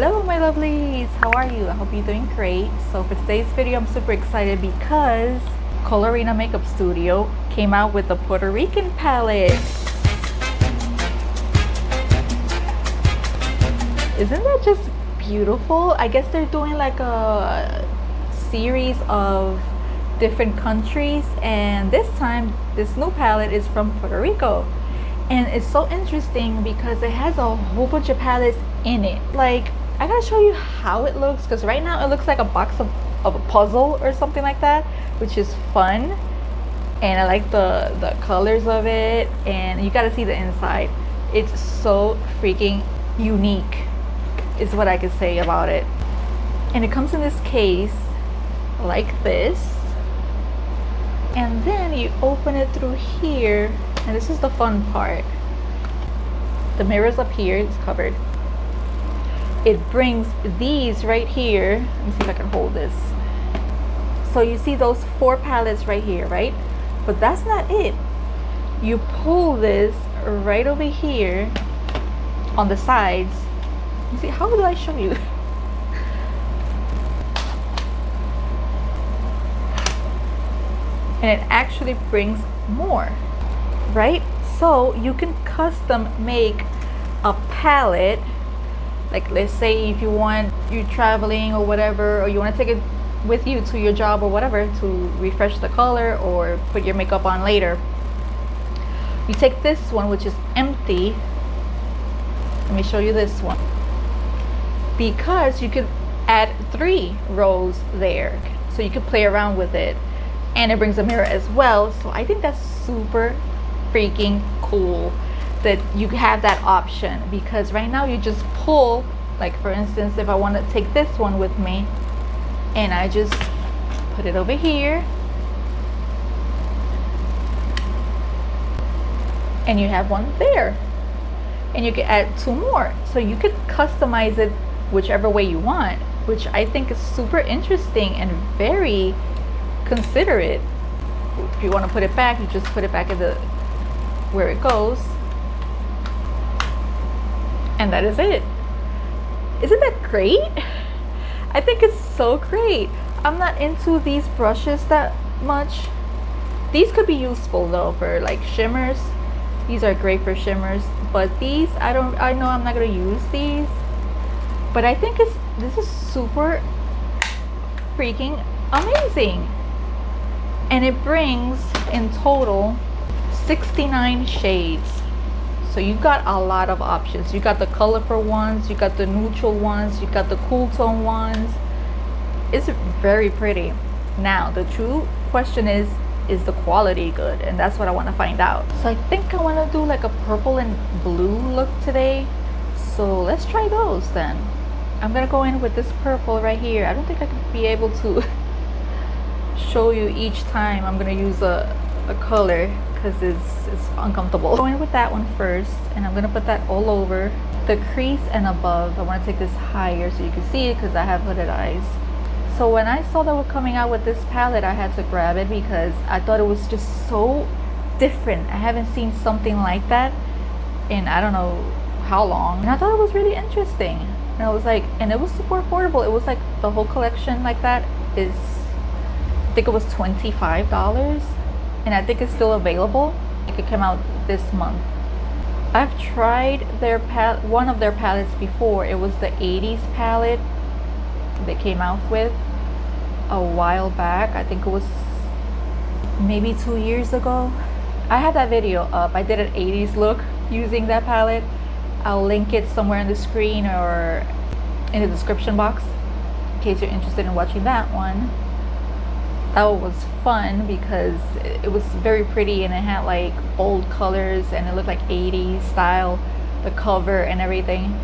Hello my lovelies, how are you? I hope you're doing great. So for today's video, I'm super excited because Colorina Makeup Studio came out with a Puerto Rican palette. Isn't that just beautiful? I guess they're doing like a series of different countries, and this time this new palette is from Puerto Rico. And it's so interesting because it has a whole bunch of palettes in it. Like, I gotta show you how it looks, because right now it looks like a box of a puzzle or something like that, which is fun. And I like the colors of it, and you gotta see the inside. It's so freaking unique is what I could say about it. And it comes in this case like this, and then you open it through here, and this is the fun part. The mirror's up here, it's covered. It brings these right here. Let me see if I can hold this. So you see those 4 palettes right here, right? But that's not it. You pull this right over here on the sides. You see, how do I show you? And it actually brings more, right? So you can custom make a palette. Like, let's say if you're traveling or whatever, or you want to take it with you to your job or whatever to refresh the color or put your makeup on later. You take this one, which is empty. Let me show you this one. Because you could add 3 rows there. So you could play around with it. And it brings a mirror as well. So I think that's super freaking cool that you have that option, because right now you just pull, like for instance, if I want to take this one with me, and I just put it over here, and you have one there, and you can add 2 more, so you could customize it whichever way you want, which I think is super interesting and very considerate. If you want to put it back, you just put it back in the where it goes, and that is it. Isn't that great? I think it's so great. I'm not into these brushes that much. These could be useful though for like shimmers. These are great for shimmers, but these I know I'm not gonna use these, but I think this is super freaking amazing. And it brings in total 69 shades. So you got a lot of options. You got the colorful ones, you got the neutral ones, you got the cool tone ones. It's very pretty. Now the true question is the quality good? And that's what I want to find out. So I think I want to do like a purple and blue look today. So let's try those then. I'm gonna go in with this purple right here. I don't think I could be able to show you each time I'm gonna use a color, because it's uncomfortable. Going with that one first, and I'm gonna put that all over the crease and above. I want to take this higher so you can see it, because I have hooded eyes. So when I saw that we're coming out with this palette, I had to grab it because I thought it was just so different. I haven't seen something like that in I don't know how long, and I thought it was really interesting. And I was like, and it was super affordable. It was like the whole collection like that is, I think it was $25, and I think it's still available. It could come out this month. I've tried their one of their palettes before. It was the 80s palette they came out with a while back. I think it was maybe 2 years ago. I had that video up. I did an 80s look using that palette. I'll link it somewhere on the screen or in the description box in case you're interested in watching that one. That was fun because it was very pretty, and it had like old colors, and it looked like 80s style, the cover and everything.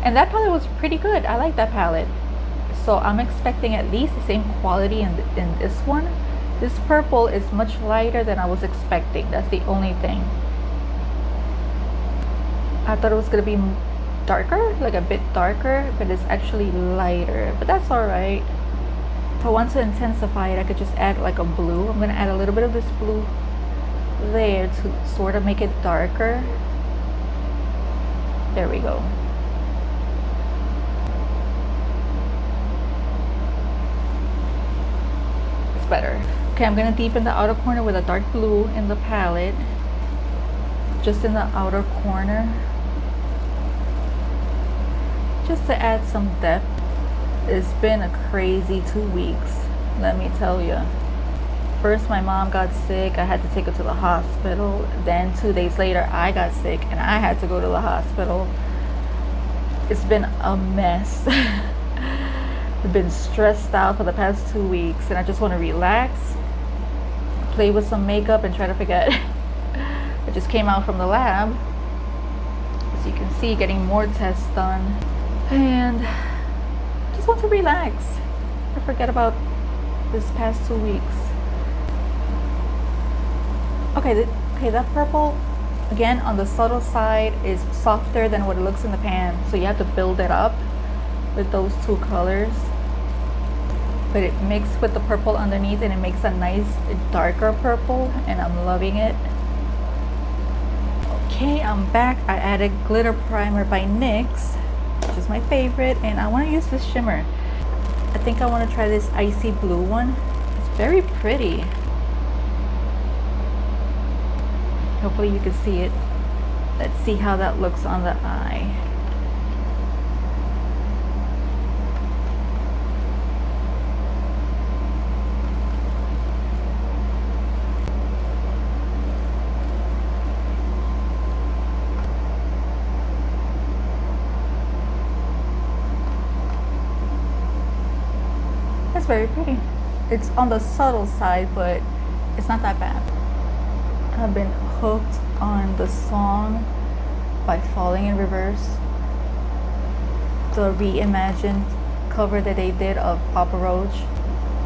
And that palette was pretty good. I like that palette. So I'm expecting at least the same quality in this one. This purple is much lighter than I was expecting. That's the only thing. I thought it was gonna be darker, like a bit darker, but it's actually lighter, but that's all right. If I want to intensify it, I could just add like a blue. I'm gonna add a little bit of this blue there to sort of make it darker. There we go. better. Okay, I'm gonna deepen the outer corner with a dark blue in the palette, just in the outer corner, just to add some depth. It's been a crazy 2 weeks, let me tell you. First, my mom got sick. I had to take her to the hospital. Then 2 days later, I got sick and I had to go to the hospital. It's been a mess. I've been stressed out for the past 2 weeks and I just want to relax, play with some makeup and try to forget. I just came out from the lab, as you can see, getting more tests done, and just want to relax and forget about this past 2 weeks. Okay, that purple, again, on the subtle side is softer than what it looks in the pan, so you have to build it up with those 2 colors. But it mixed with the purple underneath and it makes a nice darker purple, and I'm loving it. Okay, I'm back. I added glitter primer by NYX, which is my favorite, and I want to use this shimmer. I think I want to try this icy blue one. It's very pretty. Hopefully you can see it. Let's see how that looks on the eye. That's very pretty. It's on the subtle side, but it's not that bad. I've been hooked on the song by Falling in Reverse, the reimagined cover that they did of Papa Roach.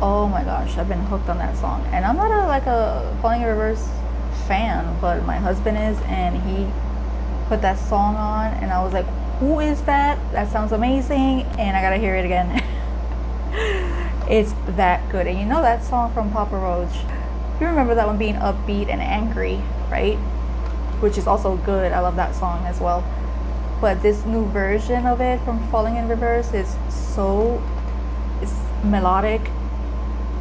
Oh my gosh, I've been hooked on that song. And I'm not a Falling in Reverse fan, but my husband is, and he put that song on and I was like, who is that? That sounds amazing, and I gotta hear it again. It's that good. And you know that song from Papa Roach, you remember that one being upbeat and angry, right? Which is also good. I love that song as well. But this new version of it from Falling in Reverse is it's melodic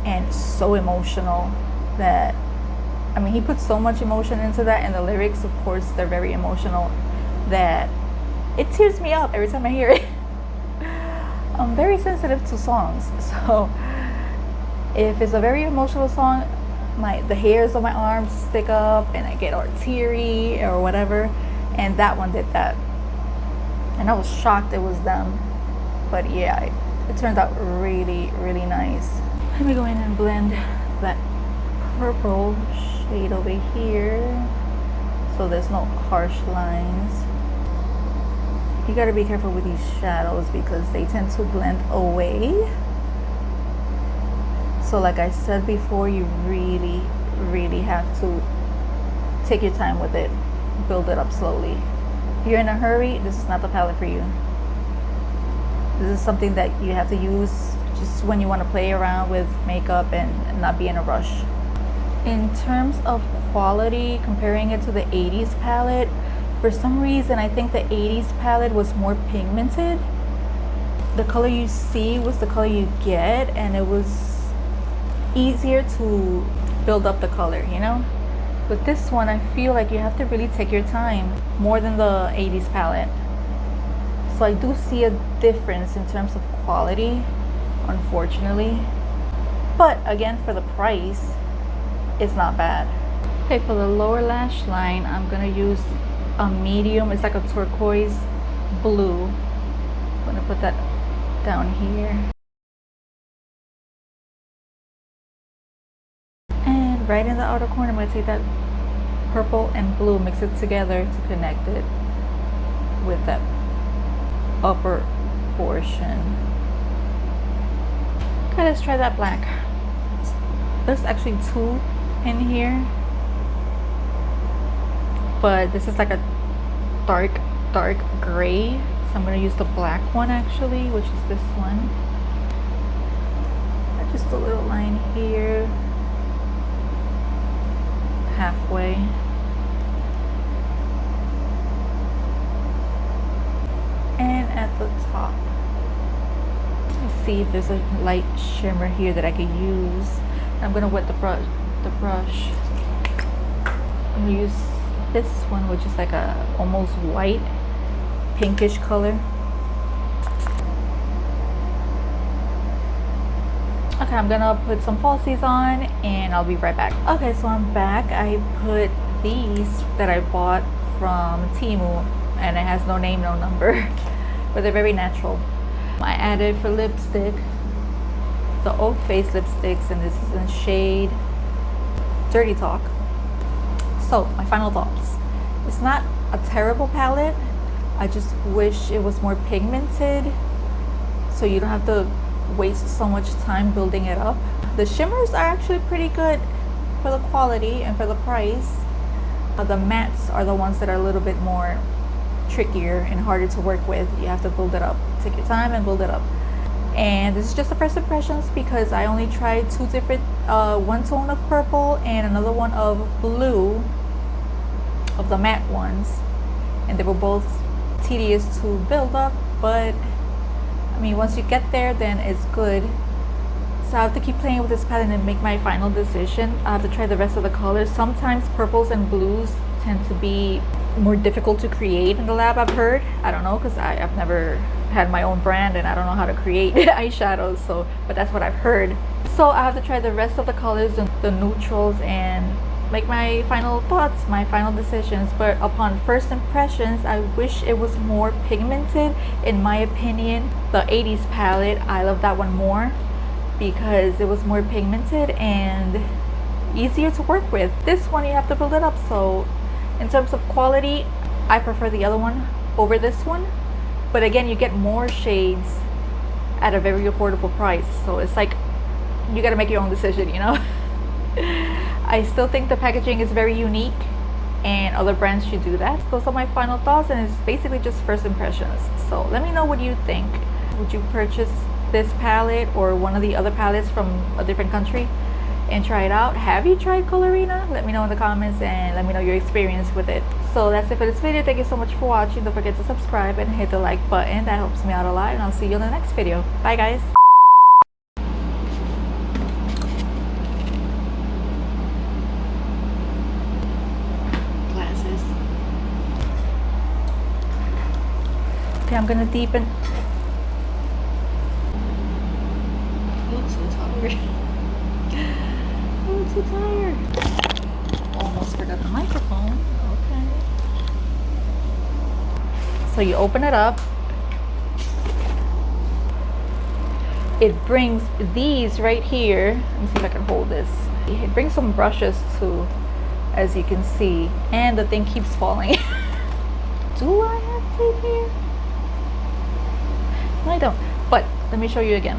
and so emotional that, I mean, he put so much emotion into that, and the lyrics, of course, they're very emotional, that it tears me up every time I hear it. I'm very sensitive to songs, so if it's a very emotional song, the hairs on my arms stick up and I get all teary or whatever, and that one did that, and I was shocked it was them. But yeah, it turned out really, really nice. Let me go in and blend that purple shade over here so there's no harsh lines. You gotta be careful with these shadows because they tend to blend away. So like I said before, you really, really have to take your time with it. Build it up slowly. If you're in a hurry, this is not the palette for you. This is something that you have to use just when you want to play around with makeup and not be in a rush. In terms of quality, comparing it to the 80s palette, for some reason I think the 80s palette was more pigmented. The color you see was the color you get, and it was easier to build up the color, you know? With this one, I feel like you have to really take your time more than the 80s palette. So I do see a difference in terms of quality, unfortunately. But again, for the price, it's not bad. Okay, for the lower lash line, I'm gonna use a medium. It's like a turquoise blue. I'm gonna put that down here. And right in the outer corner, I'm gonna take that purple and blue, mix it together to connect it with that upper portion. Okay, let's try that black. There's actually 2 in here, but this is like a dark gray, so I'm gonna use the black one actually, which is this one. Just a little line here, halfway. And at the top, let's see if there's a light shimmer here that I could use. I'm gonna wet the brush. I'm gonna use this one, which is like a almost white, pinkish color. Okay, I'm gonna put some falsies on and I'll be right back. Okay, so I'm back. I put these that I bought from Temu, and it has no name, no number, but they're very natural. I added for lipstick the Oak Face lipsticks, and this is in shade Dirty Talk. So my final thoughts: it's not a terrible palette. I just wish it was more pigmented, so you don't have to waste so much time building it up. The shimmers are actually pretty good for the quality and for the price. The mattes are the ones that are a little bit more trickier and harder to work with. You have to build it up. Take your time and build it up. And this is just the first impressions because I only tried two different, one tone of purple and another one of blue, of the matte ones, and they were both tedious to build up, but I mean, once you get there, then it's good. So I have to keep playing with this palette and make my final decision. I have to try the rest of the colors. Sometimes purples and blues tend to be more difficult to create in the lab, I've heard. I don't know, because I've never had my own brand and I don't know how to create eyeshadows, so, but that's what I've heard. So I have to try the rest of the colors and the neutrals and make my final thoughts, my final decisions. But upon first impressions, I wish it was more pigmented. In my opinion, the 80s palette, I love that one more because it was more pigmented and easier to work with. This one you have to build it up, so in terms of quality, I prefer the other one over this one. But again, you get more shades at a very affordable price, so it's like you gotta make your own decision, you know. I still think the packaging is very unique and other brands should do that. Those are my final thoughts, and it's basically just first impressions. So let me know what you think. Would you purchase this palette or one of the other palettes from a different country and try it out? Have you tried Colorina? Let me know in the comments and let me know your experience with it. So that's it for this video. Thank you so much for watching. Don't forget to subscribe and hit the like button. That helps me out a lot, and I'll see you in the next video. Bye guys. Glasses. Okay, I'm gonna deepen. I'm so tired. Almost forgot the microphone. Okay. So you open it up. It brings these right here. Let me see if I can hold this. It brings some brushes too, as you can see. And the thing keeps falling. Do I have tape here? No, I don't. But let me show you again.